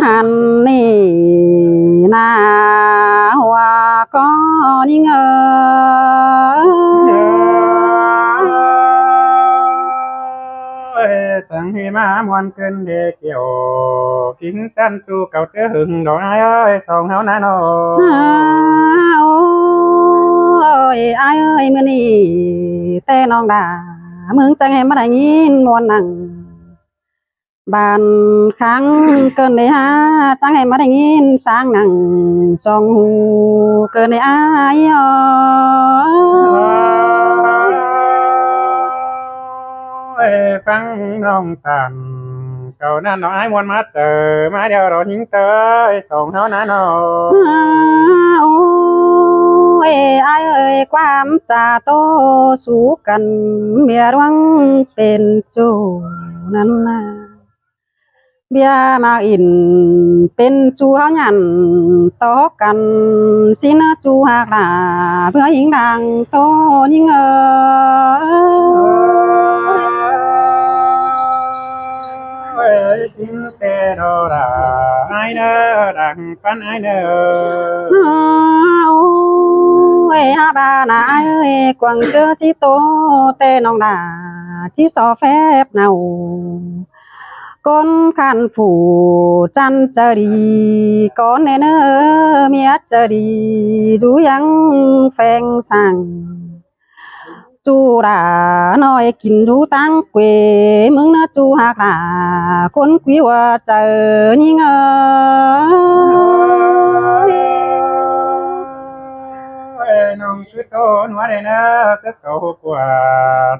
หันนี่นาหัวก็ยิ่งตั้งให้มามวนเกินเด็กเกี่ยวกินจันจูเก่าเจ้าหึงดอกไอ้เอ้ยสองเฮานาโนโอ้ยไอ้เอ้ยมื้อนี้แต่น้องดามึงจังให้มาได้ยินมวนนั่งบ้านครั้งเกินได้หาจังให้มาได้ยินสร้างนั่งสองหูเกินได้อายฟังน้องตันเก่านั่นน้องไอ้มวนมาเจอมาเดียวเราหิงเตยสองเฮานาโนโอ้ยไอ้เอ้ยความจาโตสู้กันเมียร่วงเป็นจูนั้นนะเบียมาอินเป็นจูเฮาหยันต่อกันสินะจูหากหน้าเพื่อหิงดังโตยิ่งจิงเตโดราไอเนอดังปันไอเนอโอ้ยฮาบานาเอ้ยกวางเจอที่โตแต่น้องดาที่สอแฟบเนาก้นขันฝูจันจะดีก้อนเนอเมียจะดีรู้ยังแฟงสั่งจูราน้อยกินรู้ตั้งเกวมึงนะจูหากหนาคนคุยว่าเจอยิ่งน้องคือโตนว่าได้นะก็เก่ากว่า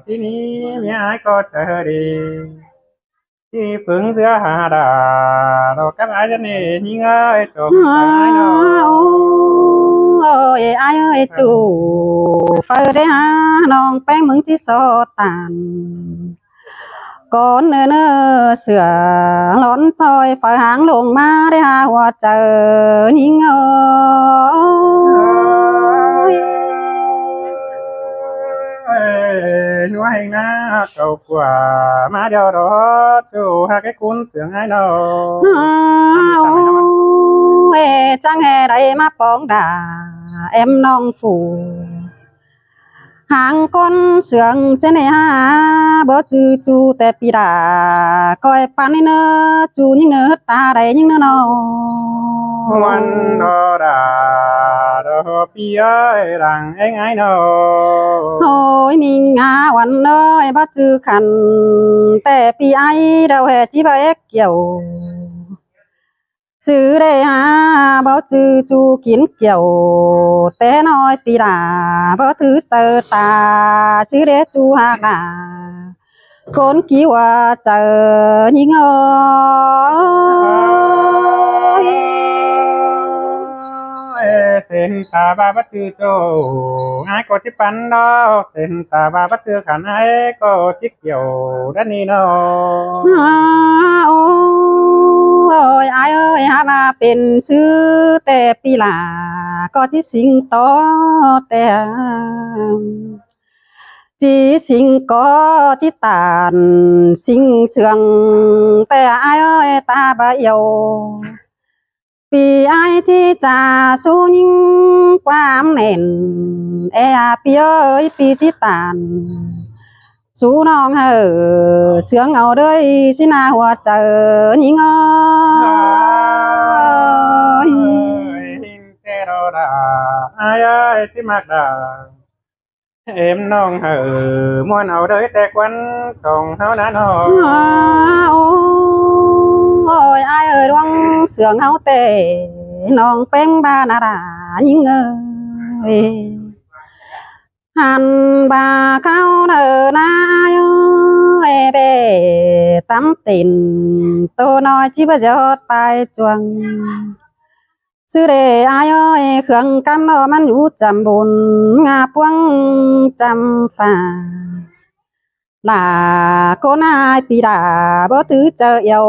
ที่นี้เมียก็เจอดีที่ฝึงเสื้อหาดาเรากับไอ้จะนี่ยิ่งเอ้ยจบตายเนาะโอ้ยไอ้เอ้ยจูเฟอได้หาน้องแป้งมึงที่โซตานก่อนเนอเสือร้อนจอยฝ่ายหางลงมาได้หาหัวเจอยิ่งนัวให้นะเก่ากว่ามาเดียวรอจูหากไอ้คุณเสียงไอ้เนาะเอจังแห่ใดมาปองด่าเอ็มน้องฝูหางก้นเสืองเสนหาบ่จือจูแต่ปีดาก้อยปันนี่เนอจูยิ่งเนอตาใดยิ่งเนอเนาะวันดอดาดอปีเอ้ยรังเอ็งไอ้เนาะโอ้ยนิ่งหาวันเอ้ยบ่จือขันแต่ปีไอเดาแห่จีบ่เอ็กเกี่ยวซื้อได้หาบ่จือจูกินเกี่ยวแต่น้อยปีดาบ่ถือเจอตาซื้อได้จูหากดาคนกี่ว่าเจอยิ่งเส้นตาบาบัตตือโจไอ้ก็ที่ปันดอกเส้นตาบาบัตตือขันไอ้ก็ที่เกี่ยวด้านนี้เนาะโอ้ยไอ้เอ้ยหามาเป็นซื้อแต่ปีหลาก็ที่สิงโตแต่จีสิงก็ที่ตานสิงเสืองแต่ไอ้เอ้ยตาบะเยวปีไอ้ที่จ่าสู้ยิ่งความเน่นปีเอ้ยปีที่ตานสู้น้องเสืองเอาด้วยสินาหัวเจอยิ่งหินเทโรดาไอ้ที่มากดาเอ็มน้องมวนเอาเด้อแต่ควันของเฮานั้นเนาะโอ้ยไอ้เอ้ยดวงเสืองเฮาเตน้องเป็นบ้านาดายิ่งหันบาเข้าเดินนายเอเบตำตินตัวน้อยจิบจอดไปจวงซื้อเดอายเครื่องกำนอมันอยู่จำบุญงาพวงจำฝ่าลาโคนายปีดาบ่ถือเจอเอว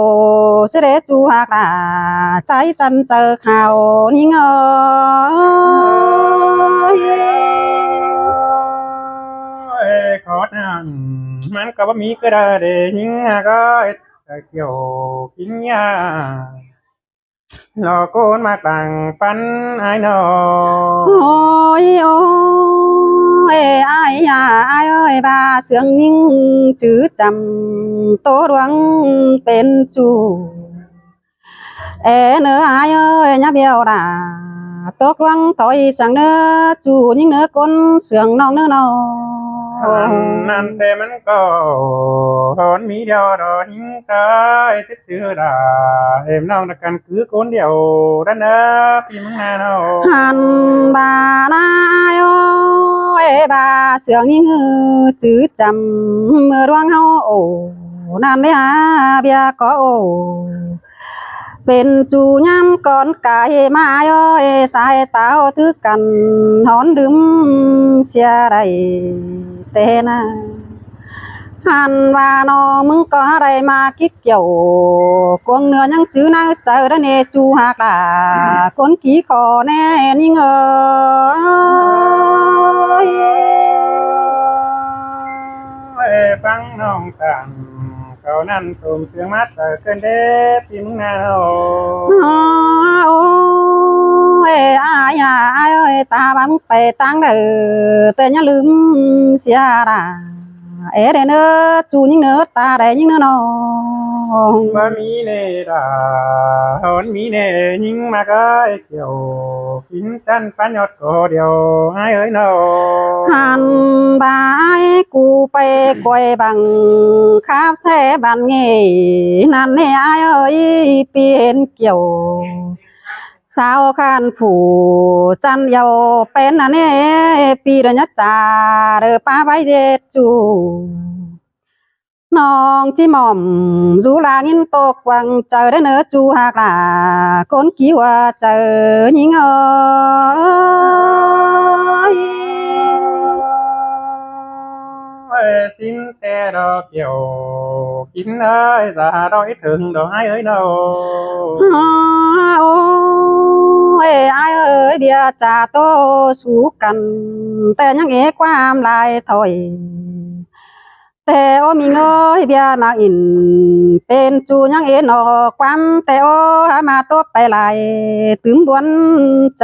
ซื้อเดจูหากลาใจจันเจอข่าวนี่เงขอทานมันก็บ่มีก็ได้เด้ยิงก็เกี่ยวกินยา รอโกนมาต่างปันไอ้นอ โอ้ยโอ้ยอ้ายยาอ้ายเอ้ยบาเสียงยิ่งจื้อจำโตดวงเป็นจูเนื้ออ้ายเอ้ยnhá biểu đà tốt quăng thôi sang nơ chủ những nơ con sườn non nơ nọ นั่นแต่มันก็หอนมีเดียวดอกหิงกายติดเชื้อดาเอ็มน้องตะกันคือคนเดียวดันเนอพี่มึงนาเนาะ hàn bà na ơi bà sướng những chữ chầm mưa đoan hao ổ nan đấy à bia có ổ bên chủ nhắm con cái mai ơi sai tao thứ cần hón đứng xe đầy tên à hàn và nóมึงcó đây mà kích kiểu con nửa những chữ nào chờ đó nè chú hạc là con ký khó nè nhưng ơi ฟังน้องกันเขานั่นตุ่มเสียงมัดเกินเด็ดพี่มึงนาเนาะ ôi ai à ai ơi ta bấmไปtăng đờiแต่nháลืมเสียดาเด้เนื้อจูnhữngเนื้อตาได้nhữngเนื้อนอ ว่ามีเนดาหอนมีเนยิงมาก็เกี่ยวกินจันปันยอดก็เดียวไอ้เอ้ยเนาะ hàn bà ai cụไปกวยบังคาบแซ่บันเงนั่นแน่ai ơi เปลี่ยนเกี่ยวสาวคันฝูจันเยาเป็นอันนี้ปีเดือนจ่าเด้อป้าไว้เด็ดจูน้องจีหม่อมรู้ลางินตกวังเจอได้เนื้อจูหากลาคนกี่ว่าเจอยิงเอ้ย xinแต่ดอกเกี่ยวกินเอ้ยจะดอกถึงดอกไอ้เอ้ยเนาะ โอ้ยอ้ายเอ้ยเบียจ่าโตสู้กันแต่ยังเอความลายถอยแต่โอมีเงยเบียมาอินเป็นจูยังเอหนอความแต่โอหามาโตไปลายถึงบวนใจ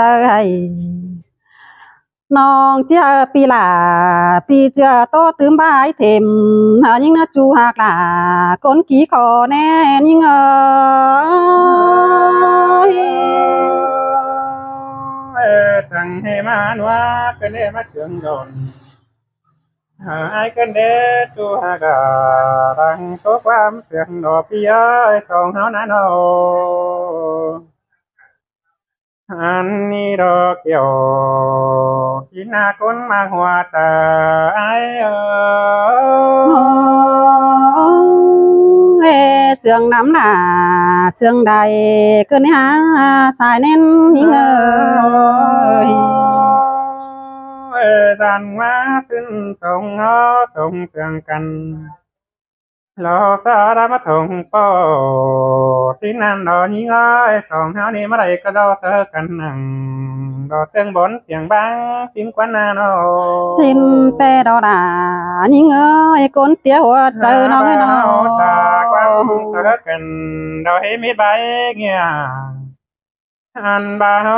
น้องเจ้าปีลาพี่เจ้าโตถึงบ่ายเต็มหายิ่งนะจูหากลาคนขี้ขอแน่ยิ่งเอ้ย สั่งให้มาหนัวกันเด้มาเชิงโดนไอ้กันเด้ตัวหากาดังโตความเสียงดอกพี่เอ้ยสองเฮานั้นเนาะ อันนี้ดอกเกี่ยวกินหน้าคนมาหัวตาไอ้เออ sương nắm là sương đầy cơn há xài nên những ơi ดันมาขึ้นตรงเนาะตรงเตืองกันรอสารมาถงป้อสินันดอนี้อ้อยสองเฮานี่มาได้ก็ดอเจอกันหนังดอเตืองบนเสียงบ้างสินกวนนาเนาะ xin tê đo đà những ơi con tía hoa chờ nó cái ตา nó ความเจอกันดอให้มิดใบเงียอันบาโฮ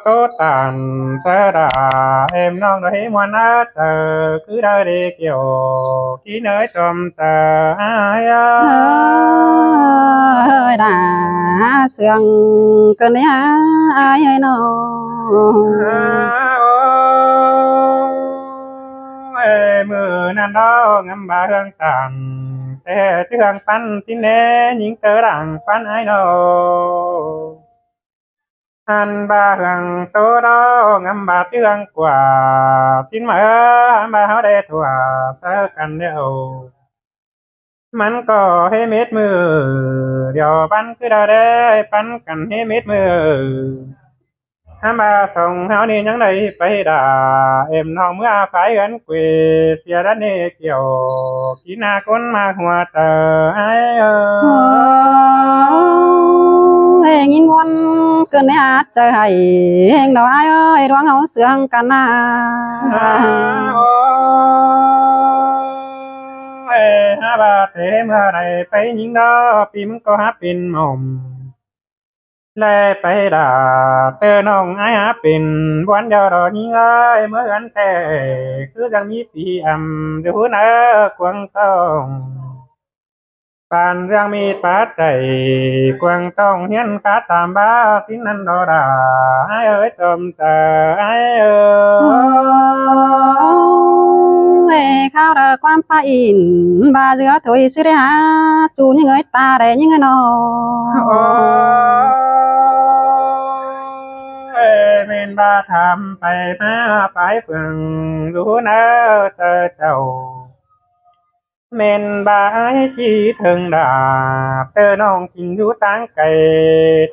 โตตันเสดาเอ็มน้องดอให้มวนอาเจอคือได้เดีเกี่ยวที่เนยจอมเจออาย ơi đà sương cơn há ai ơi nó มือนั่นดอกงำบาเฮืองตันแต่เทืองปันสิเนยิงเตอรังปันไอโนอันบาเฮืองโตดอกงำบาเทืองกว่าสินมาอันบาเฮาได้ทั่วเจอกันเดียวมันก็ให้เม็ดมือเดี๋ยวปันคือเราได้ปันกันให้เม็ดมือ ห้ามาส่งเฮานี่ยังได้ไปด่าเอ็มน้องเมื่อไฟกันเกวเสียดันนี่เกี่ยวกินหน้าคนมาหัวเตอไอ้เออ nhìn ngon cơn há chờ hay hình đó ai ơi đoán hấu sương cả na ฮาบาเทเมื่อไรไปยิงดอปีมึงก็หาเป็นหม่อม แลไปด่าเตอน้องไอ้หาเป็นวันเดียวรอนี้เอ้ยเหมือนแต่คือยังมีปีอยู่เนอกวางต้องปานเรื่องมีปัดใจกวางต้องเฮียนคาตามบ้าสินนันดอดาไอ้เอ้ยจมเจอไอ้เอ้ Ôi, khao đờ quan pa in ba giữa thôi sư đấy hả chú những người ta để những người nó โอ้ยเมนบาทำไปมาไปเพิ่งรู้นะเจอเจ้าเมนบาให้จีถึงดาเตอน้องกินอยู่ตั้งไก่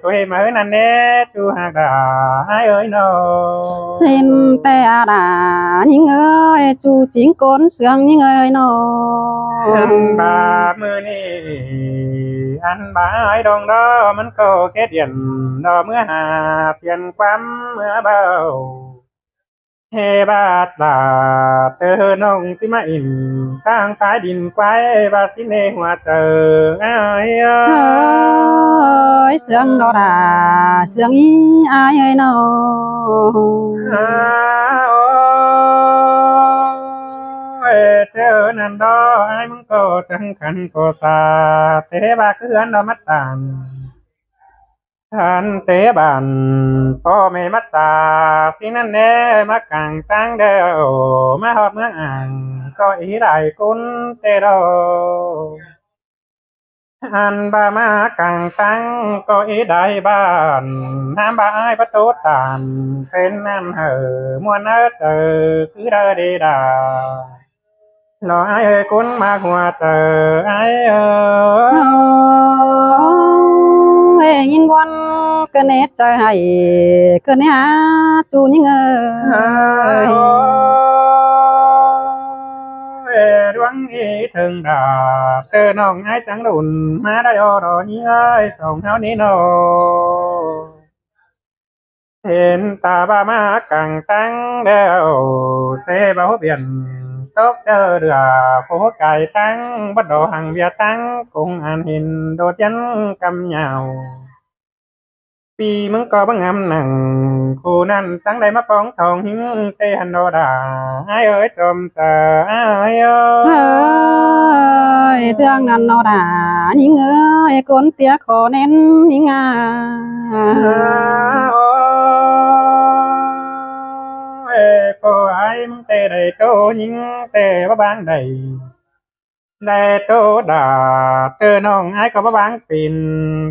ตัวเหมือนนั่นเน่จูหากดาให้เอ้ยน้อง xin tè đà những người chú chính cốn sương những người nó อันบามือนี่อันบาไอ้ดองดอมันก็แค่เดียนดอเมื่อหาเปลี่ยนความเมื่อเบาเฮบาตลาเธอน้องที่มาอินทางสายดินไว้บาสิเนหัวเจอไอ้เอ้ย ơi sương đó đà sương ý ai ơi nó อ้าวโอ้ยเธอนั่นดอไอ้มึงก็จังขันก็ตาเทบาคืออันดอมัดตาน ท่านเตบันพ่อแม่มัตตาสินั่นแน่มากังตั้งเดียวมาหอบเมืองอ่างก็อีได้กุนเตโดอันบามากังตั้งก็อีได้บ้านน้ำบาไอประตูตานเป็นน้ำเหอมวนเอเจอคือเดอดีดาลอไอเอ้ยกุนมาหัวเจอไอเออ ôi nhìn quan cái nét trời hay cái nét chú những người เอดวงอีถึงดาเจอน้องไอ้จังดุนมาได้อรอนี้เอ้ยส่งเท่านี้โนเห็นตาบ้ามากังตั้งเดียวเสบาเปลี่ยนตกเจอเดือโผไก่ตั้งบัดดอหังเบียตั้งคงอ่านเห็นโดดยันกำยาว ปีมึงก็บังงำหนังคู่นั้นตั้งได้มาปองทองหิงเตหันโดดาไอ้เอ้ยจมเจอไอ้เอ้ย ơi chương ngàn nó đã những người con tía khó nên những à โอ้ยก็ไอ้มึงเตได้โตยิงเตว่าบางใดได้โตดาเตอน้องไอ้ก็ว่าบางปิ่น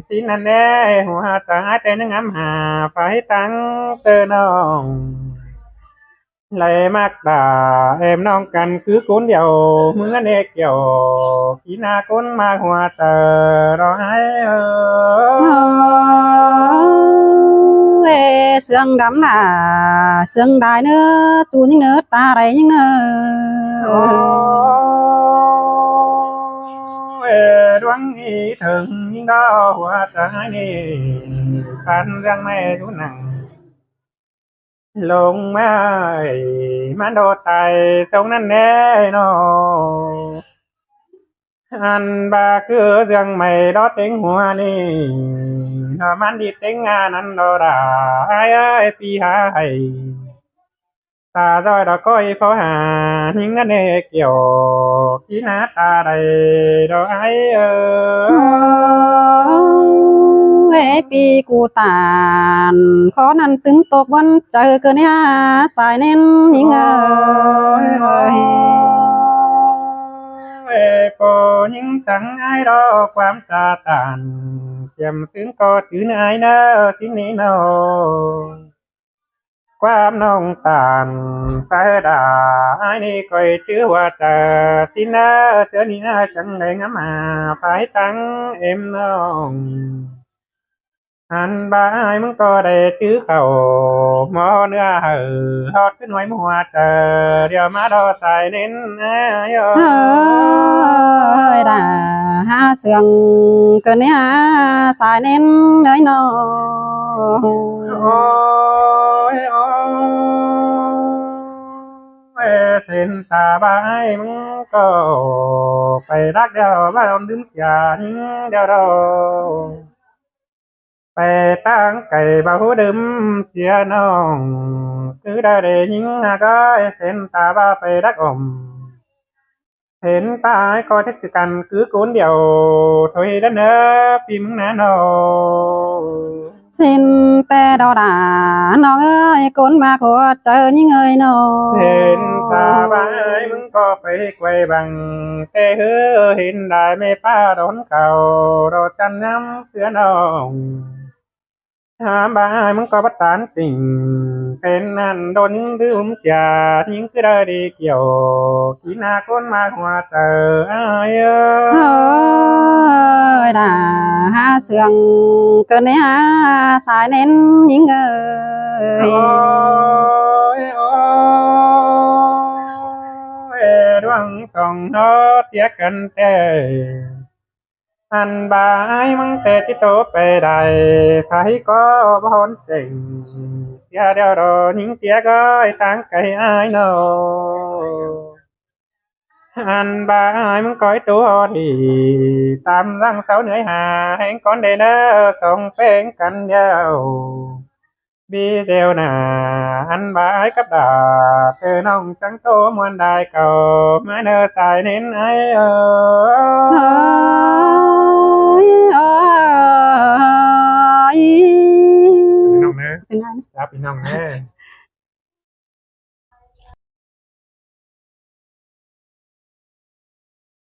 สินั่นแน่หัวตาไอ้เตนึงงำหาไปตั้งเตอน้อง lại mắc đà em non cành cứ cuốn dầu mưa nê kiều khi na cuốn ma hoa tờ rồi ai ơi sương đắm là sương đài nữa chú những nữa ta đấy những ơi đoán nghĩ thường nhưng đó hoa trái nè khăn răng mê chú nặng ลงมามันโดดไตตรงนั้นแน่นออันบาคือเรื่องไม่รอดเต็งหัวนี่มันดีเต็งงานนั้นโดดาไอ้ไอ้ปีหายตาดอยดอกก้อยเขาหาหิงนั่นเอเกี่ยวกีหน้าตาใดดอกไอ้ơi pi cụ tàn khó năn tính tộc vẫn chờ cơ nè xài nên những người โกยิ่งสังไอ้ดอกความตาตานเจียมถึงก็ถือไอ้เนอที่นี่เนอความน้องตานสายดาไอ้นี่ก็ชื่อว่าเจอสินะเจอนี่นะจังเลยงามาไปตั้งเอ็มน้องอันบายมึงก็ได้ชื่อเขาหมอเนื้อเหอฮอดขึ้นไว้มัวเจอเดี๋ยวมาดอใส่เน้นไอ้ ơi đã ha sương cơ nè xài nên nơi nó โอ้ยโอ้ยเส้นตาบายมึงก็ไปรักเดียวบ้านลืมอย่านี้เดียวเรา ไปตั้งไก่บ่าวดื่มเสียน้องคือได้ได้ยิงก็เส้นตาบ่าไปรักอมเห็นตายก็เท็จกันคือกูนเดียวถอยด้านเนอปีมึงนะน้อง xin te đo đà nó ơi cún ma của chờ những người nó เห็นตาบายมึงก็ไปไกวบังแต่เฮ้อเห็นได้ไม่ป้าโดนเก่ารอจันน้ำเสือน้องถามบายมึงก็บัดตานติ่งเป็นนั่นโดนยิงดื่มเสียยิงคือได้ดีเกี่ยวกีนาคนมาหัวเจออ้ายเอ้ ơi đà ha sườn cơn đấy ha xài nên những người โอ้ยโอ้ยดวงสองเนาะเตียกันแต่อันบายมึงแต่ที่โตไปได้ใครก็บ่นเจ๋งเสียเดียวรอยิงเสียก็ตั้งไก่อายเนาะอันบายมึงก้อยตัวดีตามรังเสาเหนื่อยหาแห่งก้อนเดนเนอส่งเพลงกันยาวบีเดียวหนาอันบายกับดาเธอน้องจังโตมวนได้เก่ามาเนอสายเน้นไอเออ ơi ơi พี่น้องเนอะ tiếng Anh ครับพี่น้องเนอะ